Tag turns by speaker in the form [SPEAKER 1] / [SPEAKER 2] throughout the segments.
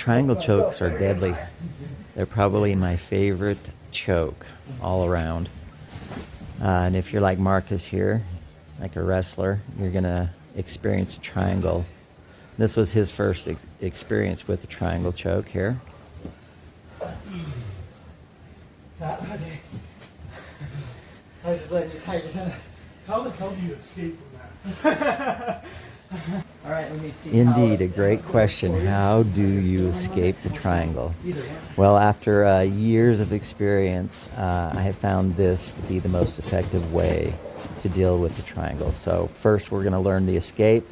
[SPEAKER 1] Triangle chokes are deadly. They're probably my favorite choke all around. And if you're like Marcus here, like a wrestler, you're gonna experience a triangle. This was his first experience with the triangle choke here.
[SPEAKER 2] I was just letting you tighten it.
[SPEAKER 3] How the hell do you escape from that?
[SPEAKER 2] All right, let me see.
[SPEAKER 1] Indeed, a great question. How do you escape the triangle? Well, after years of experience, I have found this to be the most effective way to deal with the triangle. So first we're going to learn the escape,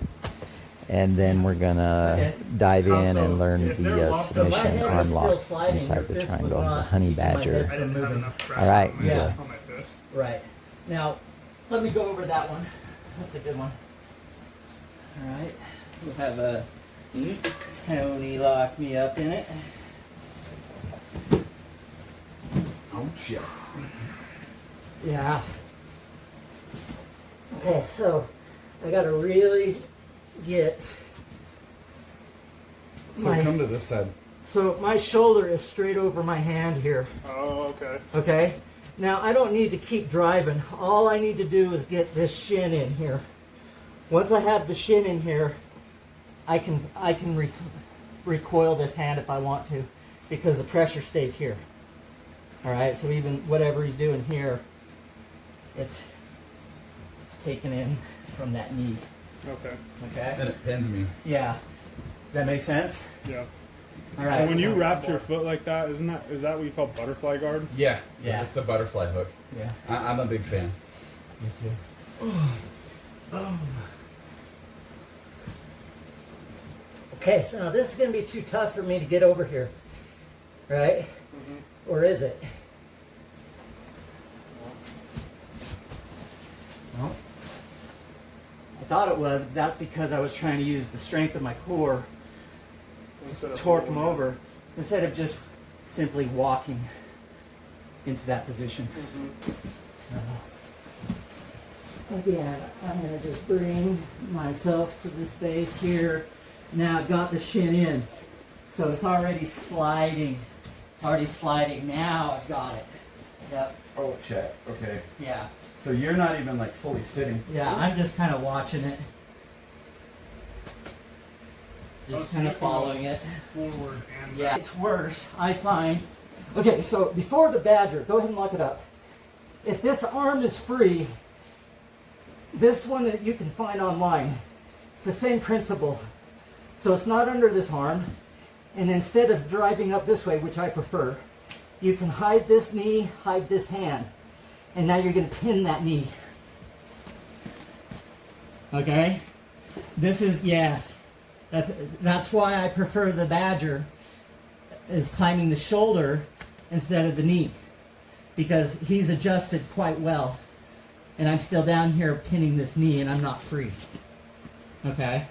[SPEAKER 1] and then we're going to dive in and learn the submission arm lock inside the triangle, the honey badger. All right, enjoy.
[SPEAKER 2] Right. Now, let me go over that one. That's a good one. All right. We'll have a Tony lock me up in it.
[SPEAKER 3] Oh, shit.
[SPEAKER 2] Yeah. Okay, so I got to really get
[SPEAKER 3] So come to this side.
[SPEAKER 2] So my shoulder is straight over my hand here.
[SPEAKER 3] Oh, okay.
[SPEAKER 2] Okay. Now I don't need to keep driving. All I need to do is get this shin in here. Once I have the shin in here, I can recoil this hand if I want to, because the pressure stays here. All right. So even whatever he's doing here, it's taken in from that knee.
[SPEAKER 3] Okay.
[SPEAKER 2] Okay.
[SPEAKER 4] Then it pins me.
[SPEAKER 2] Yeah. Does that make sense?
[SPEAKER 3] Yeah.
[SPEAKER 2] All right.
[SPEAKER 3] So when you wrap your foot like that, is that what you call butterfly guard?
[SPEAKER 4] Yeah.
[SPEAKER 2] Yeah.
[SPEAKER 4] It's a butterfly hook.
[SPEAKER 2] Yeah.
[SPEAKER 4] I'm a big fan.
[SPEAKER 2] Me too. Boom. Okay, so now this is going to be too tough for me to get over here, right? Mm-hmm. Or is it? No. I thought it was, but that's because I was trying to use the strength of my core to torque them over instead of just simply walking into that position. Again, I'm going to just bring myself to this base here. Now I've got the shin in, so it's already sliding. It's already sliding. Now I've got it. Yep.
[SPEAKER 4] Oh, shit. Okay.
[SPEAKER 2] Yeah.
[SPEAKER 4] So you're not even like fully sitting.
[SPEAKER 2] Yeah, I'm just kind of watching it. Just kind of following it.
[SPEAKER 3] Forward and
[SPEAKER 2] Yeah, it's worse, I find. Okay, so before the badger, go ahead and lock it up. If this arm is free, this one that you can find online, it's the same principle. So it's not under this arm, and instead of driving up this way, which I prefer, you can hide this knee, hide this hand, and now you're going to pin that knee. Okay? This is, yes, that's why I prefer the badger is climbing the shoulder instead of the knee, because he's adjusted quite well, and I'm still down here pinning this knee, and I'm not free. Okay?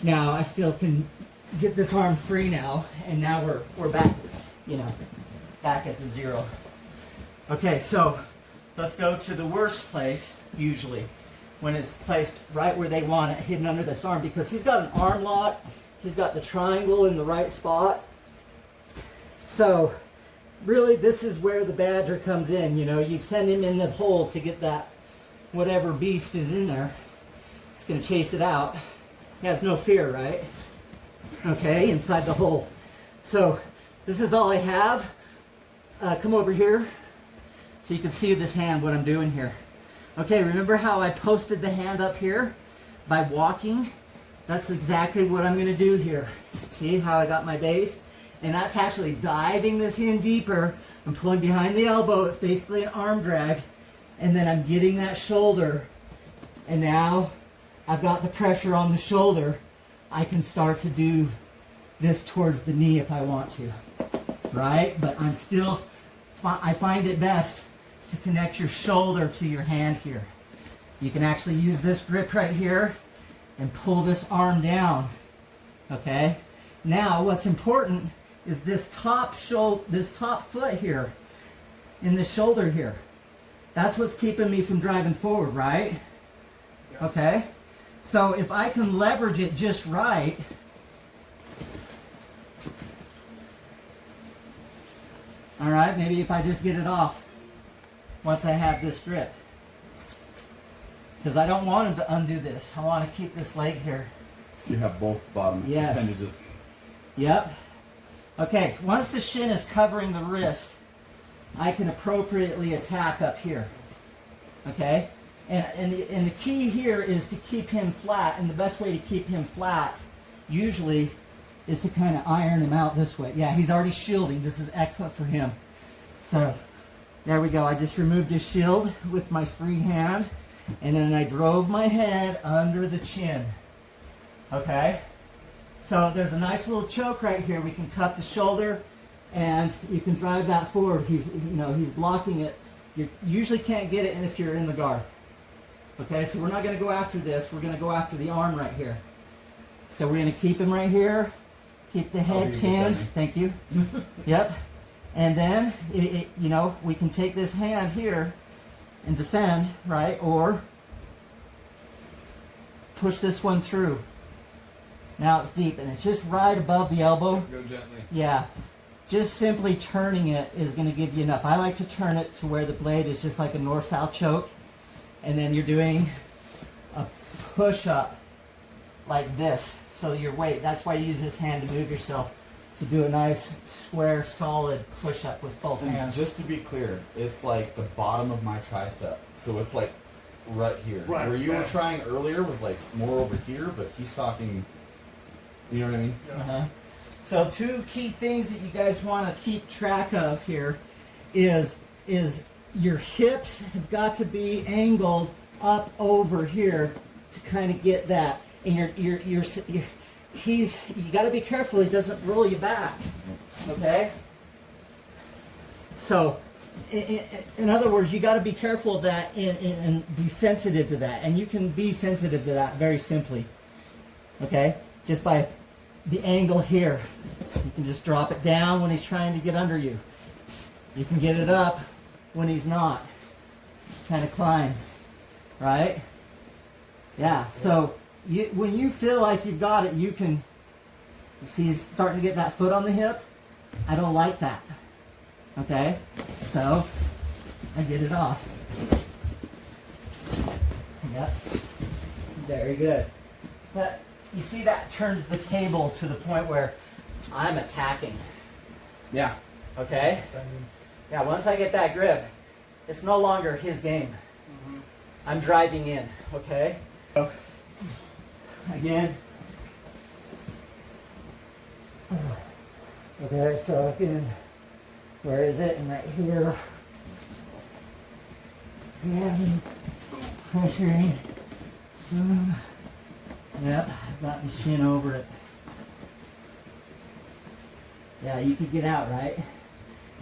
[SPEAKER 2] Now I still can get this arm free now, and now we're back, back at the zero. Okay, so let's go to the worst place, usually, when it's placed right where they want it, hidden under this arm, because he's got an arm lock, he's got the triangle in the right spot. So really this is where the badger comes in, you send him in the hole to get that whatever beast is in there. It's going to chase it out. He has no fear, right? Okay, inside the hole. So this is all I have. Come over here so you can see this hand, what I'm doing here. Okay, remember how I posted the hand up here by walking? That's exactly what I'm going to do here. See how I got my base? And that's actually diving this in deeper. I'm pulling behind the elbow. It's basically an arm drag. And then I'm getting that shoulder. And now I've got the pressure on the shoulder. I can start to do this towards the knee if I want to. Right? But I find it best to connect your shoulder to your hand here. You can actually use this grip right here and pull this arm down. Okay? Now what's important is this top foot here in the shoulder here. That's what's keeping me from driving forward, right? Yeah. Okay? So if I can leverage it just right, All right, maybe if I just get it off once I have this grip. Because I don't want him to undo this. I want to keep this leg here.
[SPEAKER 4] So you have both bottom.
[SPEAKER 2] Yes.
[SPEAKER 4] Kind of just.
[SPEAKER 2] Yep. Okay, once the shin is covering the wrist, I can appropriately attack up here. Okay? And the key here is to keep him flat, and the best way to keep him flat usually is to kind of iron him out this way. Yeah, he's already shielding. This is excellent for him. So, there we go. I just removed his shield with my free hand, and then I drove my head under the chin. Okay? So there's a nice little choke right here. We can cut the shoulder, and you can drive that forward. He's blocking it. You usually can't get it if you're in the guard. Okay, so we're not going to go after this. We're going to go after the arm right here. So we're going to keep him right here. Keep the head pinned. Thank you. Yep. And then, we can take this hand here and defend, right? Or push this one through. Now it's deep, and it's just right above the elbow.
[SPEAKER 4] Go gently.
[SPEAKER 2] Yeah. Just simply turning it is going to give you enough. I like to turn it to where the blade is just like a north-south choke. And then you're doing a push-up like this. So your weight, that's why you use this hand to move yourself, to do a nice, square, solid push-up with both
[SPEAKER 4] And
[SPEAKER 2] hands.
[SPEAKER 4] just to be clear, it's like the bottom of my tricep. So it's like right here.
[SPEAKER 3] Right,
[SPEAKER 4] Where you were
[SPEAKER 3] yeah.
[SPEAKER 4] trying earlier was like more over here, but he's talking, you know what I mean?
[SPEAKER 2] Uh-huh. So two key things that you guys want to keep track of here is your hips have got to be angled up over here to kind of get that. And you got to be careful he doesn't roll you back. Okay? So in other words, you got to be careful of that and be sensitive to that. And you can be sensitive to that very simply. Okay? Just by the angle here. You can just drop it down when he's trying to get under you. You can get it up when he's not. Kind of climb. Right? Yeah, so when you feel like you've got it, you can, you see he's starting to get that foot on the hip? I don't like that. Okay? So, I get it off. Yep. Very good. But you see that turns the table to the point where I'm attacking.
[SPEAKER 4] Yeah.
[SPEAKER 2] Okay? Yeah, once I get that grip, it's no longer his game. I'm driving in, okay? Again. Okay, so again, where is it? And right here. Yeah, pressuring. Yep, I've got the shin over it. Yeah, you could get out, right?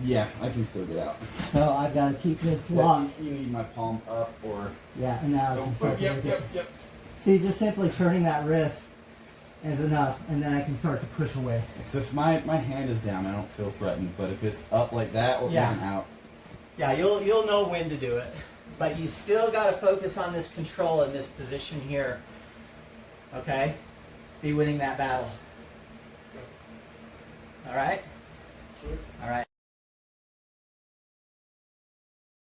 [SPEAKER 4] Yeah, I can still get out.
[SPEAKER 2] So I've got to keep this locked.
[SPEAKER 4] You need my palm up or.
[SPEAKER 2] Yeah, and now I can start doing it.
[SPEAKER 4] Yep.
[SPEAKER 2] See, just simply turning that wrist is enough, and then I can start to push away.
[SPEAKER 4] Except if my hand is down, I don't feel threatened. But if it's up like that or
[SPEAKER 2] Yeah.
[SPEAKER 4] even out.
[SPEAKER 2] Yeah, you'll know when to do it. But you still got to focus on this control in this position here. Okay? To be winning that battle. All right?
[SPEAKER 3] Sure.
[SPEAKER 2] All right.